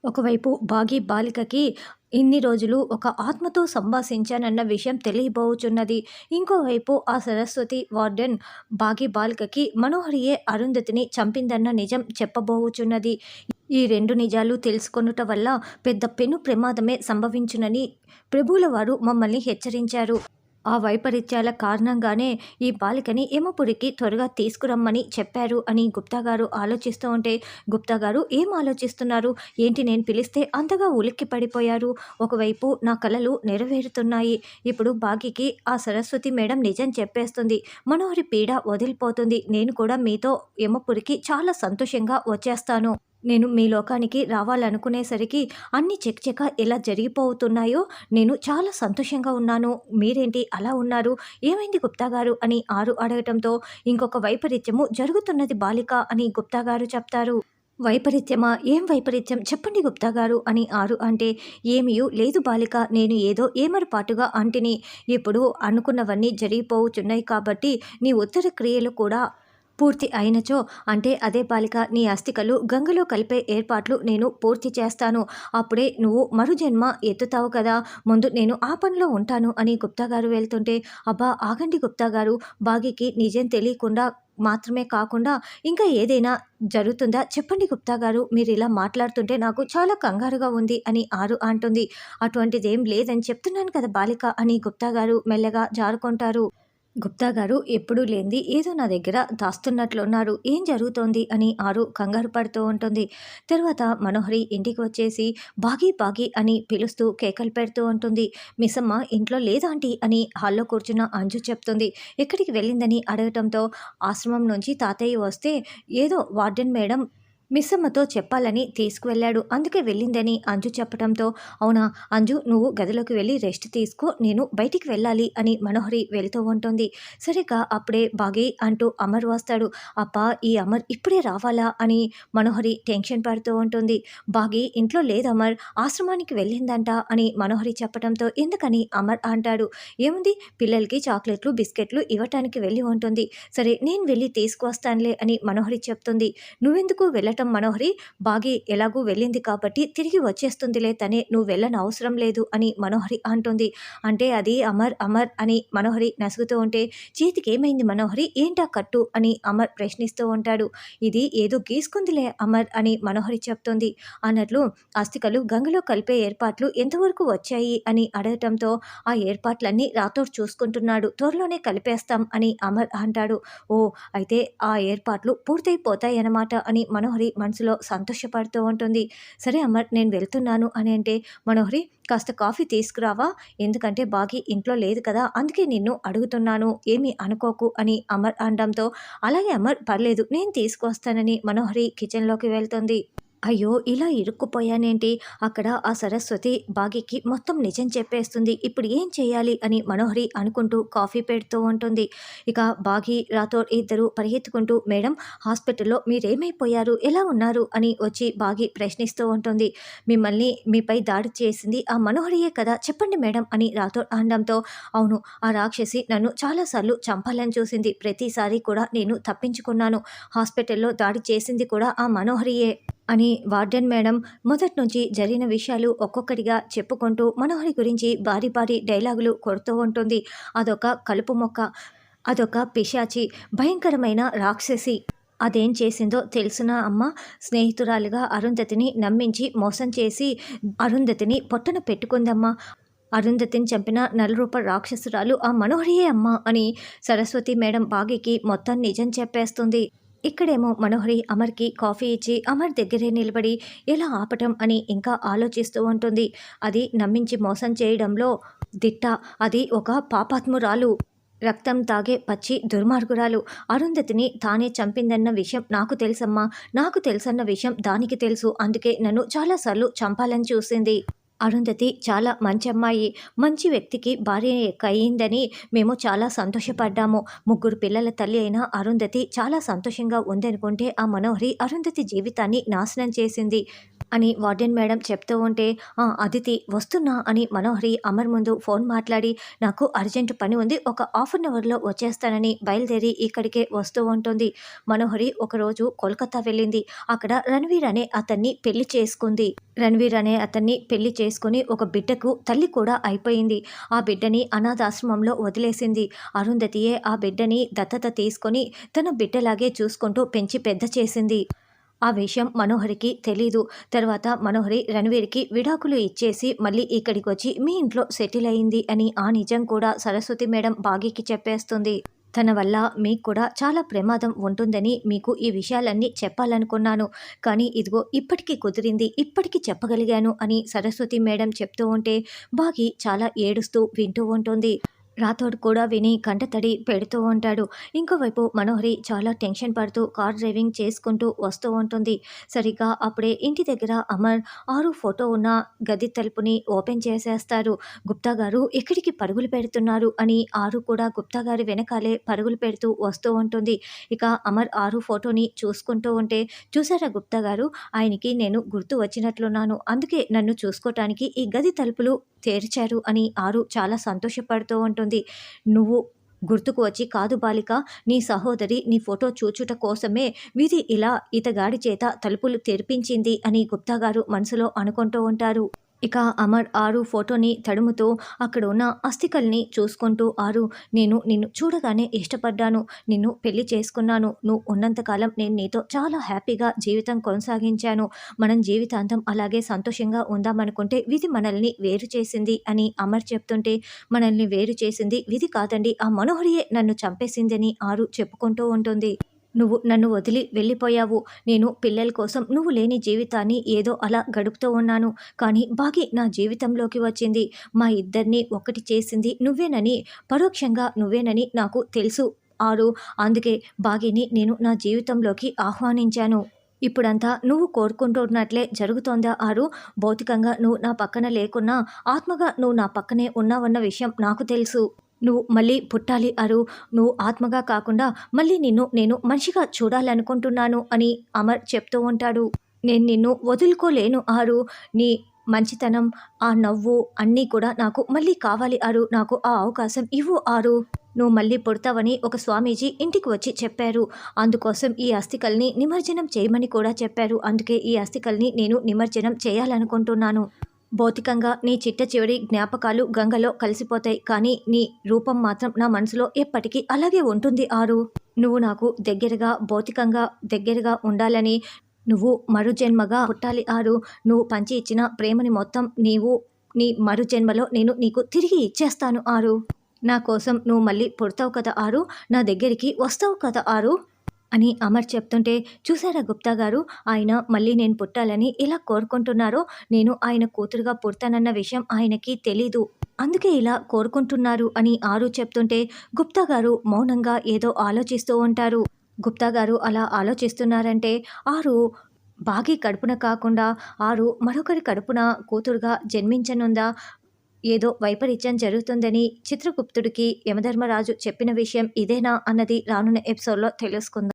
ఒకవైపు బాగి బాలికకి ఇన్ని రోజులు ఒక ఆత్మతో సంభాషించానన్న విషయం తెలియబోచున్నది. ఇంకోవైపు ఆ సరస్వతి వార్డెన్ బాగి బాలికకి మనోహరియే అరుంధతిని చంపిందన్న నిజం చెప్పబోచున్నది. ఈ రెండు నిజాలు తెలుసుకొనుట వల్ల పెద్ద పెను ప్రమాదమే సంభవించునని ప్రభువుల వారు మమ్మల్ని హెచ్చరించారు. ఆ వైపరీత్యాల కారణంగానే ఈ బాలికని యమపురికి త్వరగా తీసుకురమ్మని చెప్పారు అని గుప్తా గారు ఆలోచిస్తూ ఉంటే, గుప్తా గారు ఏం ఆలోచిస్తున్నారు ఏంటి, నేను పిలిస్తే అంతగా ఉలిక్కి పడిపోయారు. ఒకవైపు నా కలలు నెరవేరుతున్నాయి. ఇప్పుడు బాగికి ఆ సరస్వతి మేడం నిజం చెప్పేస్తుంది. మనోహరి పీడ వదిలిపోతుంది. నేను కూడా మీతో యమపురికి చాలా సంతోషంగా వచ్చేస్తాను. నేను మీ లోకానికి రావాలనుకునేసరికి అన్ని చకచక ఎలా జరిగిపోతున్నాయో నేను చాలా సంతోషంగా ఉన్నాను. మీరేంటి అలా ఉన్నారు, ఏమైంది గుప్తా గారు అని ఆరు అడగటంతో, ఇంకొక వైపరీత్యము జరుగుతున్నది బాలిక అని గుప్తా గారు చెప్తారు. వైపరీత్యమా, ఏం వైపరీత్యం చెప్పండి గుప్తా గారు అని ఆరు అంటే, ఏమీయూ లేదు బాలిక, నేను ఏదో ఏమరపాటుగా అంటిని. ఇప్పుడు అనుకున్నవన్నీ జరిగిపోవుచున్నాయి కాబట్టి నీ ఉత్తర క్రియలు కూడా పూర్తి అయినచో, అంటే అదే బాలిక, నీ అస్థికలు గంగలో కలిపే ఏర్పాట్లు నేను పూర్తి చేస్తాను. అప్పుడే నువ్వు మరుజన్మ ఎత్తుతావు కదా, ముందు నేను ఆ పనిలో ఉంటాను అని గుప్తా గారు వెళ్తుంటే, అబ్బా ఆగండి గుప్తా గారు, బాగికి నిజం తెలియకుండా మాత్రమే కాకుండా ఇంకా ఏదైనా జరుగుతుందా చెప్పండి గుప్తా గారు, మీరు ఇలా మాట్లాడుతుంటే నాకు చాలా కంగారుగా ఉంది అని ఆరు అంటుంది. అటువంటిదేం లేదని చెప్తున్నాను కదా బాలిక అని గుప్తా గారు మెల్లగా జారుకుంటారు. గుప్తా గారు ఎప్పుడూ లేనిది ఏదో నా దగ్గర దాస్తున్నట్లున్నారు, ఏం జరుగుతోంది అని ఆరు కంగారు పడుతూ ఉంటుంది. తర్వాత మనోహరి ఇంటికి వచ్చేసి బాగి బాగి అని పిలుస్తూ కేకలు పెడుతూ ఉంటుంది. మిస్సమ్మ ఇంట్లో లేదాంటీ అని హాల్లో కూర్చున్న అంజు చెప్తుంది. ఎక్కడికి వెళ్ళిందని అడగటంతో, ఆశ్రమం నుంచి తాతయ్య వస్తే ఏదో వార్డెన్ మేడం మిస్సమ్మతో చెప్పాలని తీసుకువెళ్ళాడు, అందుకే వెళ్ళిందని అంజు చెప్పడంతో, అవునా అంజు, నువ్వు గదిలోకి వెళ్ళి రెస్ట్ తీసుకో, నేను బయటికి వెళ్ళాలి అని మనోహరి వెళ్తూ ఉంటుంది. సరిగ్గా అప్పుడే బాగి అంటూ అమర్ వస్తాడు. అబ్బా ఈ అమర్ ఇప్పుడే రావాలా అని మనోహరి టెన్షన్ పడుతూ ఉంటుంది. బాగి ఇంట్లో లేదు అమర్, ఆశ్రమానికి వెళ్ళిందంట అని మనోహరి చెప్పడంతో, ఎందుకని అమర్ అంటాడు. ఏముంది, పిల్లలకి చాక్లెట్లు బిస్కెట్లు ఇవ్వటానికి వెళ్ళి ఉంటుంది, సరే నేను వెళ్ళి తీసుకువస్తానులే అని మనోహరి చెప్తుంది. నువ్వెందుకు వెళ్ళటం మనోహరి, బాగి ఎలాగూ వెళ్ళింది కాబట్టి తిరిగి వచ్చేస్తుందిలే తనే, నువ్వు వెళ్ళని అవసరం లేదు అని మనోహరి అంటుంది. అంటే అది అమర్ అమర్ అని మనోహరి నసుగుతూ ఉంటే, చేతికి ఏమైంది మనోహరి, ఏంటా కట్టు అని అమర్ ప్రశ్నిస్తూ ఉంటాడు. ఇది ఏదో గీసుకుందిలే అమర్ అని మనోహరి చెప్తుంది. అన్నట్లు అస్థికలు గంగలో కలిపే ఏర్పాట్లు ఎంతవరకు వచ్చాయి అని అడగటంతో, ఆ ఏర్పాట్లన్నీ రాథోడ్ చూసుకుంటున్నాడు, త్వరలోనే కలిపేస్తాం అని అమర్ అంటాడు. ఓ అయితే ఆ ఏర్పాట్లు పూర్తయిపోతాయన్నమాట అని మనోహరి మనసులో సంతోషపడుతూ ఉంటుంది. సరే అమర్ నేను వెళ్తున్నాను అని అంటే, మనోహరి కాస్త కాఫీ తీసుకురావా, ఎందుకంటే బాగి ఇంట్లో లేదు కదా, అందుకే నిన్ను అడుగుతున్నాను, ఏమీ అనుకోకు అని అమర్ అనడంతో, అలాగే అమర్ పర్లేదు నేను తీసుకొస్తానని మనోహరి కిచెన్లోకి వెళ్తుంది. అయ్యో ఇలా ఇరుక్కుపోయానేంటి, అక్కడ ఆ సరస్వతి బాగికి మొత్తం నిజం చెప్పేస్తుంది, ఇప్పుడు ఏం చేయాలి అని మనోహరి అనుకుంటూ కాఫీ పెడుతూ ఉంటుంది. ఇక బాగి రాథోడ్ ఇద్దరు పరిగెత్తుకుంటూ, మేడం హాస్పిటల్లో మీరేమైపోయారు, ఎలా ఉన్నారు అని వచ్చి బాగి ప్రశ్నిస్తూ ఉంటుంది. మిమ్మల్ని మీపై దాడి చేసింది ఆ మనోహరియే కదా, చెప్పండి మేడం అని రాథోడ్ అనడంతో, అవును ఆ రాక్షసి నన్ను చాలాసార్లు చంపాలని చూసింది, ప్రతిసారి కూడా నేను తప్పించుకున్నాను, హాస్పిటల్లో దాడి చేసింది కూడా ఆ మనోహరియే అని వార్డెన్ మేడం మొదటి నుంచి జరిగిన విషయాలు ఒక్కొక్కటిగా చెప్పుకుంటూ మనోహరి గురించి భారీ భారీ డైలాగులు కొడుతూ ఉంటుంది. అదొక కలుపు మొక్క, అదొక పిశాచి, భయంకరమైన రాక్షసి, అదేం చేసిందో తెలుసునా అమ్మ, స్నేహితురాలుగా అరుంధతిని నమ్మించి మోసం చేసి అరుంధతిని పొట్టన పెట్టుకుందమ్మా, అరుంధతిని చంపిన నలరూప రాక్షసురాలు ఆ మనోహరియే అమ్మ అని సరస్వతి మేడం బాగికి మొత్తం నిజం చెప్పేస్తుంది. ఇక్కడేమో మనోహరి అమర్కి కాఫీ ఇచ్చి అమర్ దగ్గరే నిలబడి ఎలా ఆపటం అని ఇంకా ఆలోచిస్తూ ఉంటుంది. అది నమ్మించి మోసం చేయడంలో దిట్ట, అది ఒక పాపాత్మురాలు, రక్తం తాగే పచ్చి దుర్మార్గురాలు, అరుంధతిని తానే చంపిందన్న విషయం నాకు తెలుసమ్మా, నాకు తెలుసన్న విషయం దానికి తెలుసు, అందుకే నన్ను చాలాసార్లు చంపాలని చూసింది. అరుంధతి చాలా మంచి అమ్మాయి. మంచి వ్యక్తికి భార్య అయిందని మేము చాలా సంతోషపడ్డాము. ముగ్గురు పిల్లల తల్లి అయిన అరుంధతి చాలా సంతోషంగా ఉందనుకుంటే, ఆ మనోహరి అరుంధతి జీవితాన్ని నాశనం చేసింది అని వార్డెన్ మేడం చెప్తూ ఉంటే, అదితి వస్తున్నా అని మనోహరి అమర్ ముందు ఫోన్ మాట్లాడి, నాకు అర్జెంట్ పని ఉంది, ఒక హాఫ్ అన్ అవర్‌లో వచ్చేస్తానని బయలుదేరి ఇక్కడికే వస్తూ ఉంటుంది. మనోహరి ఒకరోజు కోల్కతా వెళ్ళింది. అక్కడ రణవీర్ అనే అతన్ని పెళ్లి చేసుకుంది. రణవీర్ అనే అతన్ని పెళ్లి చేసుకొని ఒక బిడ్డకు తల్లి కూడా అయిపోయింది. ఆ బిడ్డని అనాథాశ్రమంలో వదిలేసింది. అరుంధతియే ఆ బిడ్డని దత్తత తీసుకొని తన బిడ్డలాగే చూసుకుంటూ పెంచి పెద్ద చేసింది. ఆ విషయం మనోహరికి తెలీదు. తర్వాత మనోహరి రణవీర్‌కి విడాకులు ఇచ్చేసి మళ్ళీ ఇక్కడికొచ్చి మీ ఇంట్లో సెటిల్ అయింది అని ఆ నిజం కూడా సరస్వతి మేడం బాగీకి చెప్పేస్తుంది. తన వల్ల మీకు కూడా చాలా ప్రమాదం ఉంటుందని మీకు ఈ విషయాలన్నీ చెప్పాలనుకున్నాను. కానీ ఇదిగో ఇప్పటికి కుదిరింది. ఇప్పటికి చెప్పగలిగాను అని సరస్వతి మేడం చెప్తూ ఉంటే బాగి చాలా ఏడుస్తూ వింటూ ఉంటుంది. రాథోడ్ కూడా విని కంటతడి పెడుతూ ఉంటాడు. ఇంకోవైపు మనోహరి చాలా టెన్షన్ పడుతూ కార్ డ్రైవింగ్ చేసుకుంటూ వస్తూ ఉంటుంది. సరిగ్గా అప్పుడే ఇంటి దగ్గర అమర్ ఆరు ఫోటో ఉన్న గది తలుపుని ఓపెన్ చేసేస్తారు. గుప్తా గారు ఎక్కడికి పరుగులు పెడుతున్నారు అని ఆరు కూడా గుప్తా గారి వెనకాలే పరుగులు పెడుతూ వస్తూ ఉంటుంది. ఇక అమర్ ఆరు ఫోటోని చూసుకుంటూ ఉంటే, చూసారా గుప్తా గారు, ఆయనకి నేను గుర్తు వచ్చినట్లున్నాను, అందుకే నన్ను చూసుకోటానికి ఈ గది తలుపులు తెరిచారు అని ఆరు చాలా సంతోషపడుతూ ఉంటుంది. నువ్వు గుర్తుకు వచ్చి కాదు బాలిక, నీ సహోదరి నీ ఫోటో చూచుట కోసమే విధి ఇలా ఇతగాడి చేత తలుపులు తెరిపించింది అని గుప్తా గారు మనసులో అనుకుంటూ ఉంటారు. ఇక అమర్ ఆరు ఫోటోని తడుముతూ అక్కడ ఉన్న అస్థికల్ని చూసుకుంటూ, ఆరు, నేను నిన్ను చూడగానే ఇష్టపడ్డాను, నిన్ను పెళ్లి చేసుకున్నాను, నువ్వు ఉన్నంతకాలం నేను నీతో చాలా హ్యాపీగా జీవితం కొనసాగించాను, మనం జీవితాంతం అలాగే సంతోషంగా ఉందామనుకుంటే విధి మనల్ని వేరు చేసింది అని అమర్ చెప్తుంటే, మనల్ని వేరు చేసింది విధి కాదండి, ఆ మనోహరియే నన్ను చంపేసిందని ఆరు చెప్పుకుంటూ ఉంటుంది. నువ్వు నన్ను వదిలి వెళ్ళిపోయావు. నేను పిల్లల కోసం నువ్వు లేని జీవితాన్ని ఏదో అలా గడుపుతూ ఉన్నాను. కానీ బాగి నా జీవితంలోకి వచ్చింది. మా ఇద్దరిని ఒకటి చేసింది నువ్వేనని, పరోక్షంగా నువ్వేనని నాకు తెలుసు ఆరు. అందుకే బాగిని నేను నా జీవితంలోకి ఆహ్వానించాను. ఇప్పుడంతా నువ్వు కోరుకుంటున్నట్లే జరుగుతోందా ఆరు? భౌతికంగా నువ్వు నా పక్కన లేకున్నా ఆత్మగా నువ్వు నా పక్కనే ఉన్నావన్న విషయం నాకు తెలుసు. నువ్వు మళ్ళీ పుట్టాలి అరు. నువ్వు ఆత్మగా కాకుండా మళ్ళీ నిన్ను నేను మనిషిగా చూడాలనుకుంటున్నాను అని అమర్ చెప్తూ ఉంటాడు. నేను నిన్ను వదులుకోలేను ఆరు. నీ మంచితనం, ఆ నవ్వు అన్నీ కూడా నాకు మళ్ళీ కావాలి ఆరు. నాకు ఆ అవకాశం ఇవ్వు ఆరు. నువ్వు మళ్ళీ పుడతావని ఒక స్వామీజీ ఇంటికి వచ్చి చెప్పారు. అందుకోసం ఈ అస్థికల్ని నిమజ్జనం చేయమని కూడా చెప్పారు. అందుకే ఈ అస్థికల్ని నేను నిమజ్జనం చేయాలనుకుంటున్నాను. భౌతికంగా నీ చిట్ట చివరి జ్ఞాపకాలు గంగలో కలిసిపోతాయి, కానీ నీ రూపం మాత్రం నా మనసులో ఎప్పటికీ అలాగే ఉంటుంది ఆరు. నువ్వు నాకు దగ్గరగా, భౌతికంగా దగ్గరగా ఉండాలని, నువ్వు మరు జన్మగా పుట్టాలి ఆరు. నువ్వు పంచి ఇచ్చిన ప్రేమని మొత్తం నీ మరు జన్మలో నేను నీకు తిరిగి ఇచ్చేస్తాను ఆరు. నా కోసం నువ్వు మళ్ళీ పుడతావు కదా ఆరు, నా దగ్గరికి వస్తావు కదా ఆరు అని అమర్ చెప్తుంటే, చూసారా గుప్తా గారు, ఆయన మళ్ళీ నేను పుట్టాలని ఎలా కోరుకుంటున్నారో, నేను ఆయన కూతురుగా పుడతానన్న విషయం ఆయనకి తెలీదు, అందుకే ఇలా కోరుకుంటున్నారు అని ఆరు చెప్తుంటే, గుప్తా గారు మౌనంగా ఏదో ఆలోచిస్తూ ఉంటారు. గుప్తా గారు అలా ఆలోచిస్తున్నారంటే ఆరు బాగి కడుపున కాకుండా ఆరు మరొకరి కడుపున కూతురుగా జన్మించనుందా, ఏదో వైపరీత్యం జరుగుతుందని చిత్రగుప్తుడికి యమధర్మరాజు చెప్పిన విషయం ఇదేనా అన్నది రానున్న ఎపిసోడ్లో తెలుసుకుందాం.